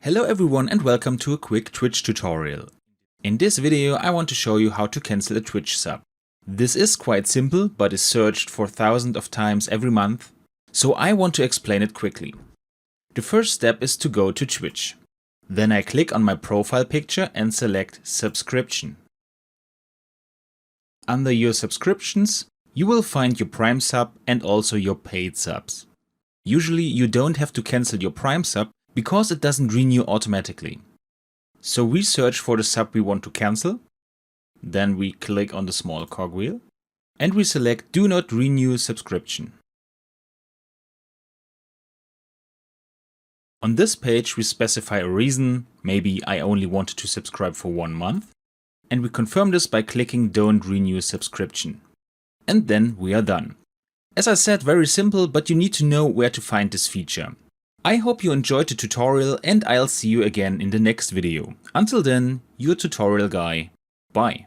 Hello everyone and welcome to a quick Twitch tutorial. In this video I want to show you how to cancel a Twitch sub. This is quite simple but is searched for thousands of times every month, so I want to explain it quickly. The first step is to go to Twitch. Then I click on my profile picture and select Subscription. Under your subscriptions, you will find your Prime sub and also your paid subs. Usually you don't have to cancel your Prime sub because it doesn't renew automatically. So we search for the sub we want to cancel, then we click on the small cogwheel and we select Do Not Renew Subscription. On this page we specify a reason, maybe I only wanted to subscribe for 1 month, and we confirm this by clicking Don't Renew Subscription. And then we are done. As I said, very simple, but you need to know where to find this feature. I hope you enjoyed the tutorial and I'll see you again in the next video. Until then, your tutorial guy. Bye.